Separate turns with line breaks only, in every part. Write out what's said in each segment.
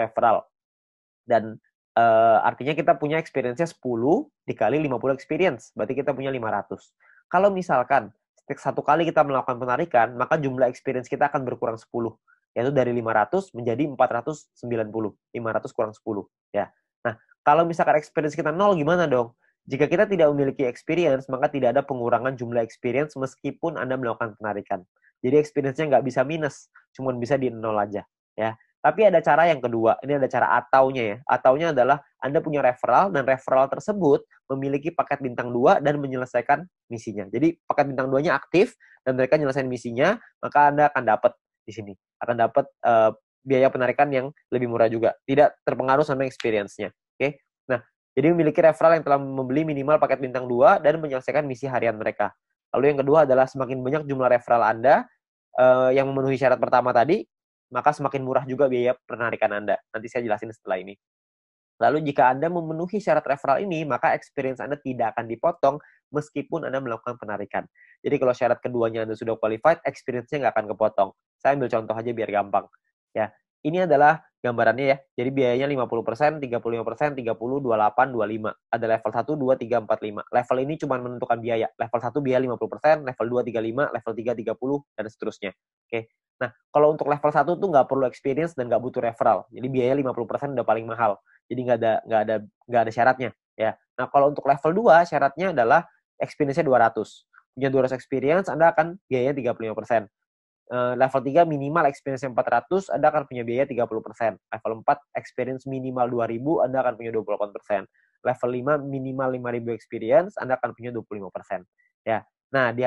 referral. Dan artinya kita punya experience-nya 10 dikali 50 experience. Berarti kita punya 500. Kalau misalkan satu kali kita melakukan penarikan, maka jumlah experience kita akan berkurang 10. Yaitu dari 500 menjadi 490. 500 kurang 10. Ya. Nah, kalau misalkan experience kita 0, gimana dong? Jika kita tidak memiliki experience, maka tidak ada pengurangan jumlah experience meskipun Anda melakukan penarikan. Jadi experience-nya nggak bisa minus, cuma bisa di 0 aja. Ya. Tapi ada cara yang kedua, ini ada cara ataunya ya. Ataunya adalah Anda punya referral, dan referral tersebut memiliki paket bintang 2 dan menyelesaikan misinya. Jadi paket bintang 2-nya aktif, dan mereka menyelesaikan misinya, maka Anda akan dapat di sini. Akan dapat biaya penarikan yang lebih murah juga. Tidak terpengaruh sama experience-nya. Oke? Nah, jadi memiliki referral yang telah membeli minimal paket bintang 2 dan menyelesaikan misi harian mereka. Lalu yang kedua adalah semakin banyak jumlah referral Anda yang memenuhi syarat pertama tadi, maka semakin murah juga biaya penarikan Anda. Nanti saya jelasin setelah ini. Lalu jika Anda memenuhi syarat referral ini, maka experience Anda tidak akan dipotong meskipun Anda melakukan penarikan. Jadi kalau syarat keduanya Anda sudah qualified, experience-nya nggak akan kepotong. Saya ambil contoh aja biar gampang. Ya, ini adalah gambarannya ya. Jadi biayanya 50%, 35%, 30, 28, 25. Ada level 1, 2, 3, 4, 5. Level ini cuma menentukan biaya. Level 1 biaya 50%, level 2 35, level 3 30, dan seterusnya. Oke. Nah, kalau untuk level 1 tuh nggak perlu experience dan nggak butuh referral. Jadi biaya 50% udah paling mahal. Jadi nggak ada syaratnya. Ya. Nah, kalau untuk level 2 syaratnya adalah experience-nya 200. Punya 200 experience, Anda akan biaya 35%. Level 3 minimal experience 400, Anda akan punya biaya 30%. Level 4 experience minimal 2000, Anda akan punya 28%. Level 5 minimal 5000 experience, Anda akan punya 25%. Ya. Nah, di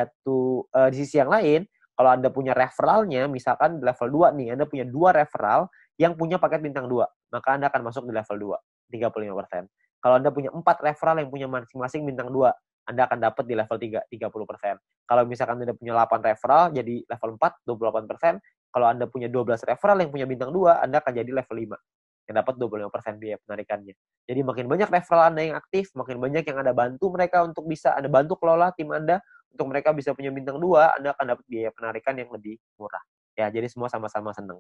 sisi yang lain, kalau Anda punya referralnya, misalkan di level 2 nih, Anda punya 2 referral yang punya paket bintang 2, maka Anda akan masuk di level 2, 35%. Kalau Anda punya 4 referral yang punya masing-masing bintang 2, Anda akan dapat di level 3, 30%. Kalau misalkan Anda punya 8 referral, jadi level 4, 28%. Kalau Anda punya 12 referral yang punya bintang 2, Anda akan jadi level 5, yang dapat 25% biaya penarikannya. Jadi makin banyak referral Anda yang aktif, makin banyak yang Anda bantu mereka untuk bisa, Anda bantu kelola tim Anda, untuk mereka bisa punya bintang 2, Anda akan dapat biaya penarikan yang lebih murah. Ya, jadi semua sama-sama senang.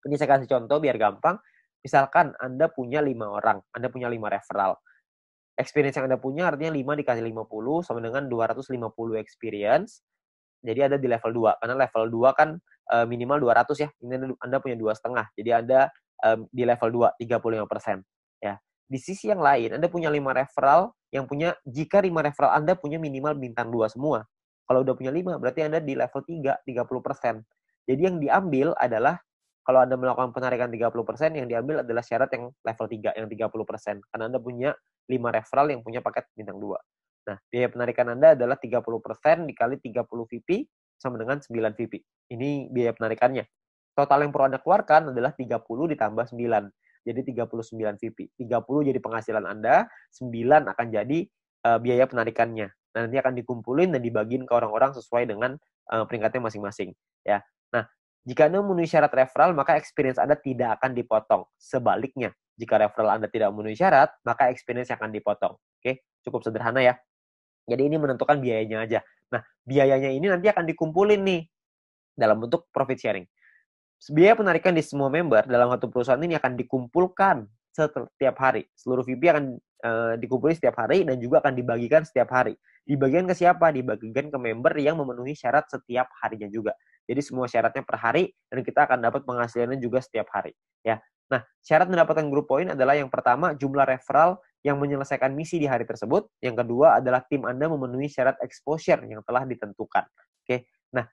Ini saya kasih contoh biar gampang. Misalkan Anda punya 5 orang, Anda punya 5 referral. Experience yang Anda punya artinya 5 dikali 50 sama dengan 250 experience. Jadi ada di level 2. Karena level 2 kan minimal 200 ya. Ini Anda punya 2,5. Jadi Anda di level 2, 35%. Ya. Di sisi yang lain, Anda punya 5 referral yang punya, jika 5 referral Anda punya minimal bintang 2 semua. Kalau udah punya 5, berarti Anda di level 3, 30%. Jadi yang diambil adalah, kalau Anda melakukan penarikan 30%, yang diambil adalah syarat yang level 3, yang 30%. Karena Anda punya 5 referral yang punya paket bintang 2. Nah, biaya penarikan Anda adalah 30% dikali 30 VP sama dengan 9 VP. Ini biaya penarikannya. Total yang perlu Anda keluarkan adalah 30 ditambah 9. Jadi 39 VP. 30 jadi penghasilan Anda, 9 akan jadi biaya penarikannya. Nah, nanti akan dikumpulin dan dibagiin ke orang-orang sesuai dengan peringkatnya masing-masing. Ya. Nah, jika Anda memenuhi syarat referral, maka experience Anda tidak akan dipotong. Sebaliknya, jika referral Anda tidak memenuhi syarat, maka experience akan dipotong. Oke, cukup sederhana ya. Jadi ini menentukan biayanya aja. Nah, biayanya ini nanti akan dikumpulin nih dalam bentuk profit sharing. Biaya penarikan di semua member dalam satu perusahaan ini akan dikumpulkan setiap hari. Seluruh VP akan dikumpulkan setiap hari dan juga akan dibagikan setiap hari. Dibagikan ke siapa? Dibagikan ke member yang memenuhi syarat setiap harinya juga. Jadi semua syaratnya per hari dan kita akan dapat penghasilannya juga setiap hari. Ya. Nah, syarat mendapatkan group point adalah yang pertama jumlah referral yang menyelesaikan misi di hari tersebut. Yang kedua adalah tim Anda memenuhi syarat exposure yang telah ditentukan. Oke. Nah,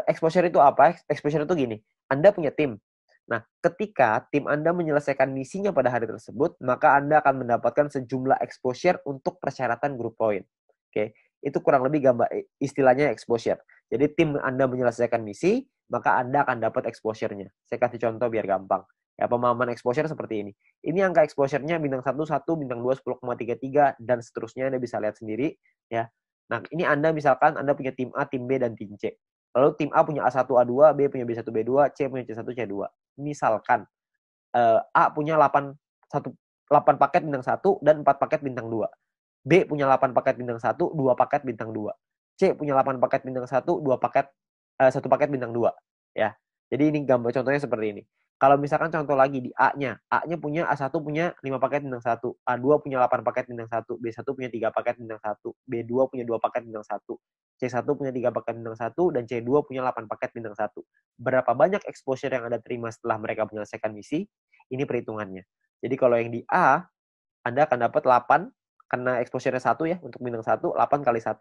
exposure itu apa? Exposure itu gini. Anda punya tim. Nah, ketika tim Anda menyelesaikan misinya pada hari tersebut, maka Anda akan mendapatkan sejumlah exposure untuk persyaratan group point. Oke, itu kurang lebih gambar istilahnya exposure. Jadi tim Anda menyelesaikan misi, maka Anda akan dapat exposure-nya. Saya kasih contoh biar gampang. Ya, pemahaman exposure seperti ini. Ini angka exposure-nya bintang 1, 1, bintang 2, 10,33, dan seterusnya Anda bisa lihat sendiri. Ya. Nah, ini Anda misalkan Anda punya tim A, tim B, dan tim C. Lalu tim A punya A1, A2, B punya B1, B2, C punya C1, C2. Misalkan A punya 8 paket bintang 1 dan 4 paket bintang 2. B punya 8 paket bintang 1, 2 paket bintang 2. C punya 8 paket bintang 1, 1 paket bintang 2. Ya. Jadi ini gambar contohnya seperti ini. Kalau misalkan contoh lagi di A-nya punya A1 punya 5 paket bintang 1, A2 punya 8 paket bintang 1, B1 punya 3 paket bintang 1, B2 punya 2 paket bintang 1, C1 punya 3 paket bintang 1, dan C2 punya 8 paket bintang 1. Berapa banyak exposure yang Anda terima setelah mereka menyelesaikan misi? Ini perhitungannya. Jadi kalau yang di A, Anda akan dapat 8, karena exposure-nya 1 ya, untuk bintang 1, 8 kali 1,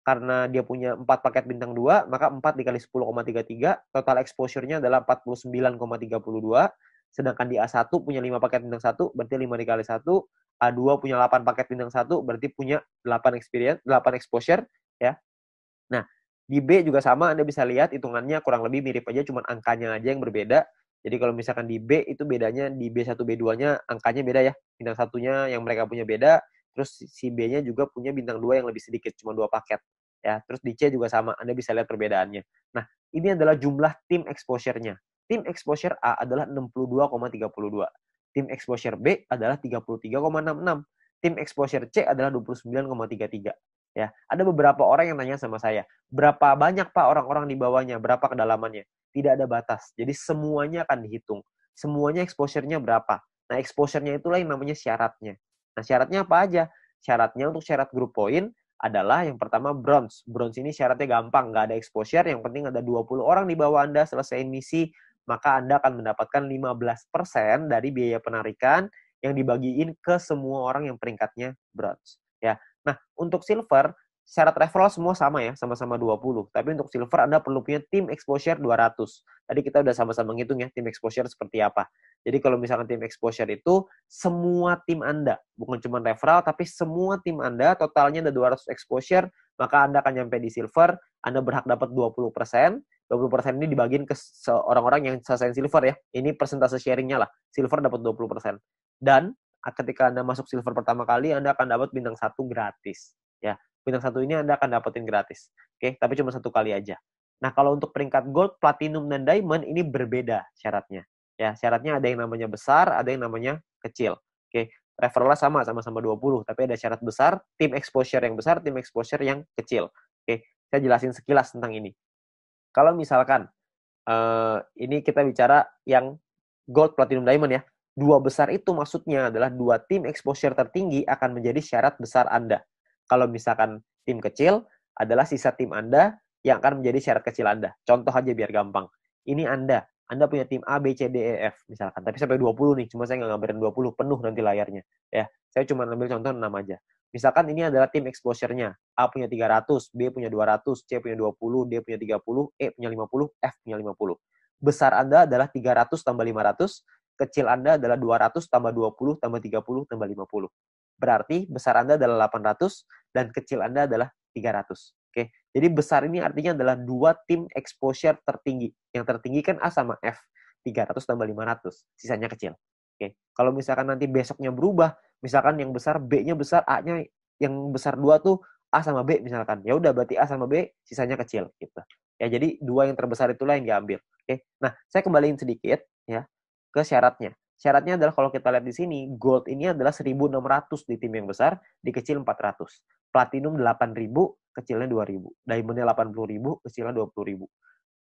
karena dia punya 4 paket bintang 2, maka 4 dikali 10,33, total exposure-nya adalah 49,32, sedangkan di A1 punya 5 paket bintang 1, berarti 5 dikali 1, A2 punya 8 paket bintang 1, berarti punya 8 experience, 8 exposure, ya. Nah, di B juga sama, Anda bisa lihat hitungannya kurang lebih mirip aja, cuma angkanya aja yang berbeda. Jadi kalau misalkan di B itu bedanya di B1, B2-nya angkanya beda ya. Bintang satunya yang mereka punya beda, terus si B-nya juga punya bintang 2 yang lebih sedikit, cuma 2 paket. Ya, terus di C juga sama, Anda bisa lihat perbedaannya. Nah, ini adalah jumlah tim exposure-nya. Tim exposure A adalah 62,32. Tim exposure B adalah 33,66. Tim exposure C adalah 29,33. Ya, ada beberapa orang yang nanya sama saya, berapa banyak Pak orang-orang di bawahnya, berapa kedalamannya? Tidak ada batas. Jadi semuanya akan dihitung. Semuanya exposure-nya berapa. Nah, exposure-nya itulah yang namanya syaratnya. Nah, syaratnya apa aja? Syaratnya untuk syarat group point adalah yang pertama bronze. Bronze ini syaratnya gampang, nggak ada exposure, yang penting ada 20 orang di bawah Anda selesai misi, maka Anda akan mendapatkan 15% dari biaya penarikan yang dibagiin ke semua orang yang peringkatnya bronze. Ya. Nah, untuk silver, syarat referral semua sama ya, sama-sama 20. Tapi untuk silver Anda perlu punya tim exposure 200. Tadi kita udah sama-sama ngitung ya, tim exposure seperti apa. Jadi kalau misalkan tim exposure itu semua tim Anda, bukan cuma referral, tapi semua tim Anda, totalnya ada 200 exposure, maka Anda akan nyampe di silver, Anda berhak dapat 20%. 20% ini dibagiin ke orang-orang yang selesai silver ya. Ini persentase sharingnya lah. Silver dapat 20%. Dan ketika Anda masuk silver pertama kali, Anda akan dapat bintang 1 gratis. Ya, bintang 1 ini Anda akan dapetin gratis. Oke, tapi cuma 1 kali aja. Nah, kalau untuk peringkat gold, platinum, dan diamond ini berbeda syaratnya. Ya, syaratnya ada yang namanya besar, ada yang namanya kecil. Oke, referralnya sama-sama 20, tapi ada syarat besar, tim exposure yang besar, tim exposure yang kecil. Oke, saya jelasin sekilas tentang ini. Kalau misalkan ini kita bicara yang gold, platinum, diamond ya. Dua besar itu maksudnya adalah dua tim exposure tertinggi akan menjadi syarat besar Anda. Kalau misalkan tim kecil adalah sisa tim Anda yang akan menjadi syarat kecil Anda. Contoh aja biar gampang. Ini Anda punya tim A, B, C, D, E, F misalkan. Tapi sampai 20 nih, cuma saya nggak ngambilin 20, penuh nanti layarnya. Ya, saya cuma ambil contoh 6 aja. Misalkan ini adalah tim exposure-nya. A punya 300, B punya 200, C punya 20, D punya 30, E punya 50, F punya 50. Besar Anda adalah 300 tambah 500, kecil Anda adalah 200 tambah 20 tambah 30 tambah 50. Berarti besar Anda adalah 800 dan kecil Anda adalah 300. Oke. Jadi besar ini artinya adalah dua tim exposure tertinggi. Yang tertinggi kan A sama F. 300 tambah 500. Sisanya kecil. Oke. Kalau misalkan nanti besoknya berubah, misalkan yang besar B-nya besar, A-nya yang besar 2 tuh A sama B misalkan. Ya udah berarti A sama B sisanya kecil gitu. Ya jadi dua yang terbesar itulah yang diambil. Oke. Nah, saya kembaliin sedikit ya ke syaratnya. Syaratnya adalah kalau kita lihat di sini, gold ini adalah 1.600 di tim yang besar, di kecil 400. Platinum 8.000, kecilnya 2.000. Diamondnya 80.000, kecilnya 20.000.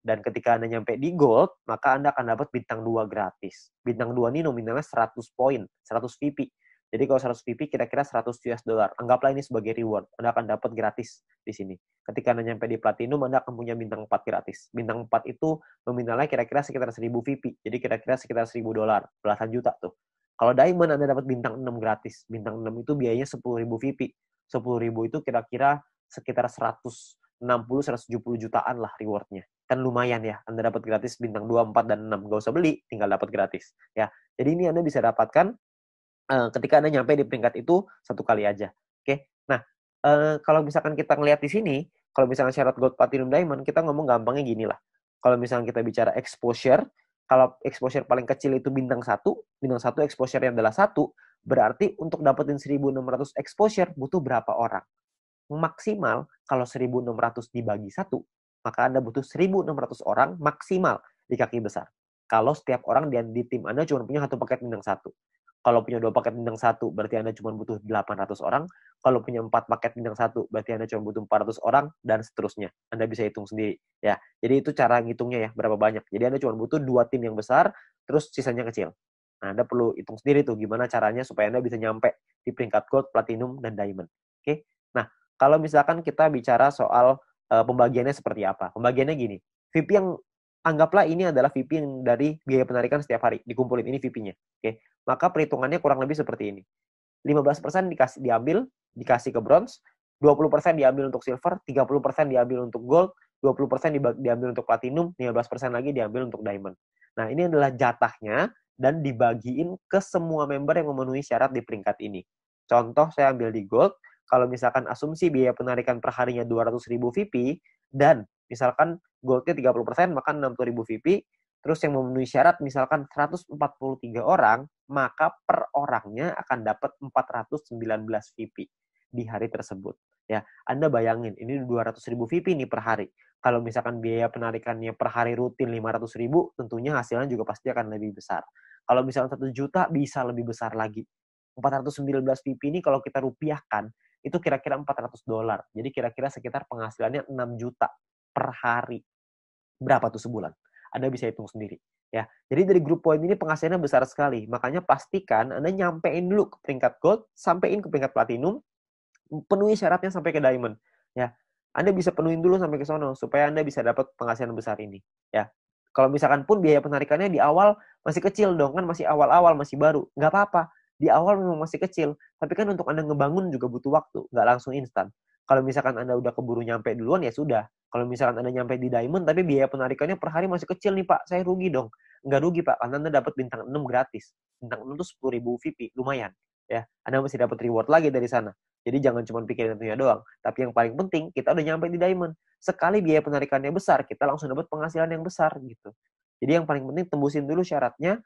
Dan ketika Anda nyampe di gold, maka Anda akan dapat bintang 2 gratis. Bintang 2 ini nominalnya 100 poin, 100 VP. Jadi kalau 100 VP kira-kira 100 US dollar. Anggaplah ini sebagai reward. Anda akan dapat gratis di sini. Ketika Anda nyampe di platinum, Anda akan punya bintang 4 gratis. Bintang 4 itu nominalnya kira-kira sekitar 1.000 VP. Jadi kira-kira sekitar 1.000 dolar. Belasan juta tuh. Kalau diamond Anda dapat bintang 6 gratis. Bintang 6 itu biayanya 10.000 VP. 10.000 itu kira-kira sekitar 160-170 jutaan lah rewardnya. Kan lumayan ya. Anda dapat gratis bintang 2, 4, dan 6. Gak usah beli, tinggal dapat gratis. Ya. Jadi ini Anda bisa dapatkan ketika Anda nyampe di peringkat itu 1 kali aja. Oke. Nah, kalau misalkan kita ngelihat di sini, kalau misalkan syarat gold, platinum, diamond, kita ngomong gampangnya gini lah. Kalau misalkan kita bicara exposure, kalau exposure paling kecil itu bintang 1 exposure-nya adalah 1, berarti untuk dapetin 1.600 exposure butuh berapa orang? Maksimal kalau 1.600 dibagi 1, maka Anda butuh 1.600 orang maksimal di kaki besar. Kalau setiap orang di tim Anda cuma punya 1 paket bintang 1. Kalau punya 2 paket bintang 1, berarti Anda cuma butuh 800 orang. Kalau punya 4 paket bintang 1, berarti Anda cuma butuh 400 orang, dan seterusnya. Anda bisa hitung sendiri. Ya, jadi itu cara ngitungnya ya, berapa banyak. Jadi Anda cuma butuh 2 tim yang besar, terus sisanya kecil. Nah, Anda perlu hitung sendiri tuh, gimana caranya supaya Anda bisa nyampe di peringkat Gold, Platinum, dan Diamond. Oke? Nah, kalau misalkan kita bicara soal pembagiannya seperti apa. Pembagiannya gini, VIP yang anggaplah ini adalah VIP yang dari biaya penarikan setiap hari. Dikumpulin, ini VIP-nya. Oke? Maka perhitungannya kurang lebih seperti ini. 15% dikasih ke bronze, 20% diambil untuk silver, 30% diambil untuk gold, 20% diambil untuk platinum, 15% lagi diambil untuk diamond. Nah, ini adalah jatahnya dan dibagiin ke semua member yang memenuhi syarat di peringkat ini. Contoh, saya ambil di gold, kalau misalkan asumsi biaya penarikan per harinya 200.000 VP, dan misalkan goldnya 30%, maka 60.000 VP, terus yang memenuhi syarat misalkan 143 orang, maka per orangnya akan dapat 419 VP di hari tersebut. Ya, Anda bayangin, ini 200.000 VP nih per hari. Kalau misalkan biaya penarikannya per hari rutin 500.000, tentunya hasilnya juga pasti akan lebih besar. Kalau misalkan 1 juta, bisa lebih besar lagi. 419 VP ini kalau kita rupiahkan, itu kira-kira $400. Jadi kira-kira sekitar penghasilannya 6 juta per hari. Berapa tuh sebulan? Anda bisa hitung sendiri. Ya, jadi dari grup poin ini penghasilannya besar sekali. Makanya pastikan Anda nyampein dulu ke peringkat gold, sampein ke peringkat platinum, penuhi syaratnya sampai ke diamond. Ya, Anda bisa penuhin dulu sampai ke sono supaya Anda bisa dapat penghasilan besar ini. Ya, kalau misalkan pun biaya penarikannya di awal masih kecil dong, kan masih awal-awal, masih baru. Nggak apa-apa. Di awal memang masih kecil, tapi kan untuk Anda ngebangun juga butuh waktu, nggak langsung instan. Kalau misalkan Anda udah keburu nyampe duluan, ya sudah. Kalau misalkan Anda nyampe di diamond, tapi biaya penarikannya per hari masih kecil nih Pak, saya rugi dong. Nggak rugi Pak, karena Anda dapat bintang 6 gratis. Bintang 6 itu 10.000 VP, lumayan. Ya, Anda masih dapat reward lagi dari sana. Jadi jangan cuma pikirin tentunya doang. Tapi yang paling penting, kita udah nyampe di diamond. Sekali biaya penarikannya besar, kita langsung dapat penghasilan yang besar gitu. Jadi yang paling penting tembusin dulu syaratnya,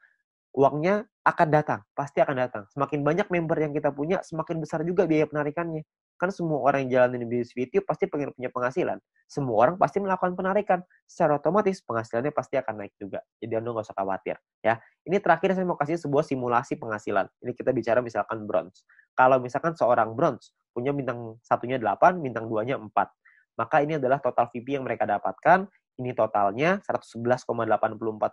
uangnya akan datang, pasti akan datang. Semakin banyak member yang kita punya, semakin besar juga biaya penarikannya. Kan semua orang yang jalanin bisnis video pasti pengen punya penghasilan. Semua orang pasti melakukan penarikan. Secara otomatis penghasilannya pasti akan naik juga. Jadi Anda nggak usah khawatir. Ya, ini terakhir saya mau kasih sebuah simulasi penghasilan. Ini kita bicara misalkan bronze. Kalau misalkan seorang bronze punya bintang satunya 8, bintang 2-nya 4. Maka ini adalah total VP yang mereka dapatkan. Ini totalnya 111,84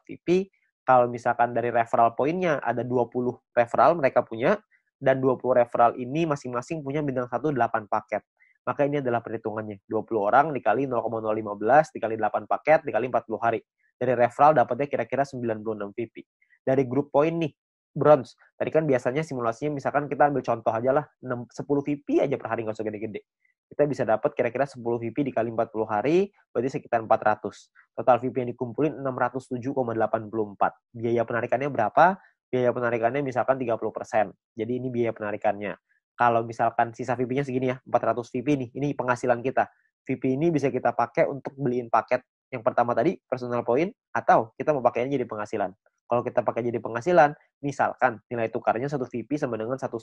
VP. Kalau misalkan dari referral poinnya ada 20 referral mereka punya, dan 20 referral ini masing-masing punya bintang 1 8 paket. Maka ini adalah perhitungannya. 20 orang dikali 0,015 dikali 8 paket dikali 40 hari. Dari referral dapatnya kira-kira 96 VP. Dari grup poin nih, bronze. Tadi kan biasanya simulasinya misalkan kita ambil contoh aja lah, 10 VP aja per hari, nggak usah gede-gede. Kita bisa dapat kira-kira 10 VP dikali 40 hari, berarti sekitar 400. Total VP yang dikumpulin 607,84. Biaya penarikannya berapa? Biaya penarikannya misalkan 30%. Jadi ini biaya penarikannya. Kalau misalkan sisa VP-nya segini ya, 400 VP nih, ini penghasilan kita. VP ini bisa kita pakai untuk beliin paket yang pertama tadi, personal point, atau kita mau pakainya jadi penghasilan. Kalau kita pakai jadi penghasilan, misalkan nilai tukarnya 1 VP sama dengan $1,5.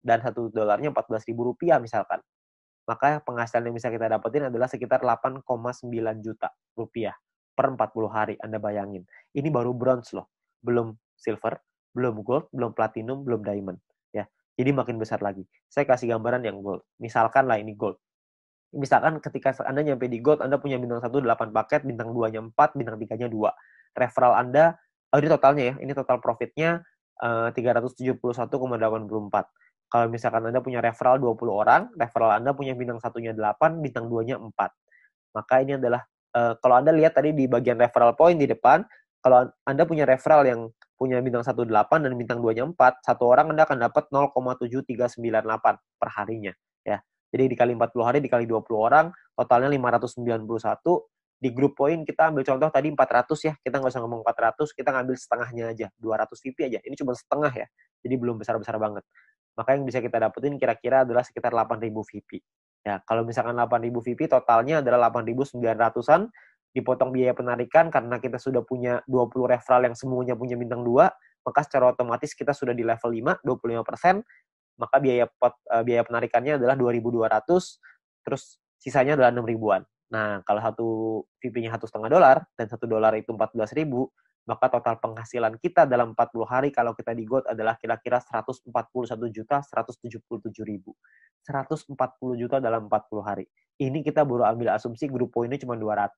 Dan $1 14.000 rupiah misalkan. Maka penghasilan yang bisa kita dapetin adalah sekitar 8,9 juta rupiah per 40 hari. Anda bayangin. Ini baru bronze loh. Belum silver, belum gold, belum platinum, belum diamond. Ya, jadi makin besar lagi. Saya kasih gambaran yang gold. Misalkan lah ini gold. Misalkan ketika Anda nyampe di gold, Anda punya bintang 1 8 paket, bintang 2-nya 4, bintang 3-nya 2. Referral Anda, ini totalnya ya, ini total profitnya 371,84. Kalau misalkan Anda punya referral 20 orang, referral Anda punya bintang 1-nya 8, bintang 2-nya 4. Maka ini adalah, kalau Anda lihat tadi di bagian referral point di depan, kalau Anda punya referral yang punya bintang 1 8 dan bintang 2-nya 4, satu orang Anda akan dapat 0,7398 per harinya. Ya. Jadi dikali 40 hari, dikali 20 orang, totalnya 591. Di grup poin kita ambil contoh tadi 400 ya, kita nggak usah ngomong 400, kita ngambil setengahnya aja, 200 VP aja. Ini cuma setengah ya, jadi belum besar-besar banget. Maka yang bisa kita dapetin kira-kira adalah sekitar 8.000 VP. Ya, kalau misalkan 8.000 VP totalnya adalah 8.900-an, dipotong biaya penarikan karena kita sudah punya 20 referral yang semuanya punya bintang 2, maka secara otomatis kita sudah di level 5, 25%, maka biaya penarikannya adalah 2.200, terus sisanya adalah 6 ribuan. Nah, kalau satu VP-nya $1,5 dan $1 itu 14.000, maka total penghasilan kita dalam 40 hari kalau kita di GOAT adalah kira-kira 141.177.000. 140 juta dalam 40 hari. Ini kita baru ambil asumsi grup poinnya cuma 200.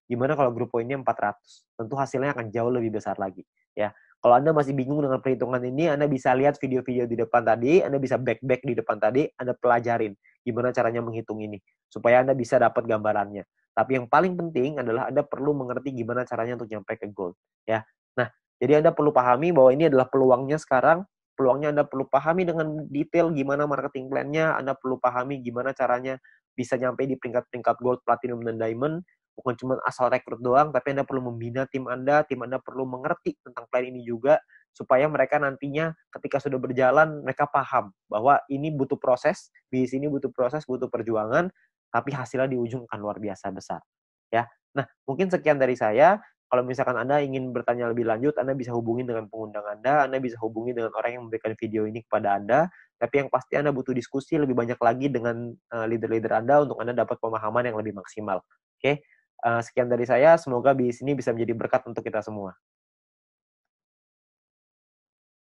Gimana kalau grup poinnya 400? Tentu hasilnya akan jauh lebih besar lagi. Ya, kalau Anda masih bingung dengan perhitungan ini, Anda bisa lihat video-video di depan tadi, Anda bisa back di depan tadi, Anda pelajarin gimana caranya menghitung ini, supaya Anda bisa dapat gambarannya. Tapi yang paling penting adalah Anda perlu mengerti gimana caranya untuk nyampe ke goal. Ya, nah, jadi Anda perlu pahami bahwa ini adalah peluangnya sekarang, peluangnya Anda perlu pahami dengan detail gimana marketing plan-nya, Anda perlu pahami gimana caranya bisa nyampe di peringkat-peringkat gold, platinum, dan diamond, bukan cuma asal rekrut doang, tapi Anda perlu membina tim Anda perlu mengerti tentang plan ini juga, supaya mereka nantinya ketika sudah berjalan, mereka paham bahwa ini butuh proses, di sini butuh proses, butuh perjuangan, tapi hasilnya di ujung akan luar biasa besar. Ya, nah mungkin sekian dari saya. Kalau misalkan Anda ingin bertanya lebih lanjut, Anda bisa hubungi dengan pengundang Anda bisa hubungi dengan orang yang memberikan video ini kepada Anda, tapi yang pasti Anda butuh diskusi lebih banyak lagi dengan leader-leader Anda untuk Anda dapat pemahaman yang lebih maksimal. Oke, sekian dari saya, semoga bisnis ini bisa menjadi berkat untuk kita semua.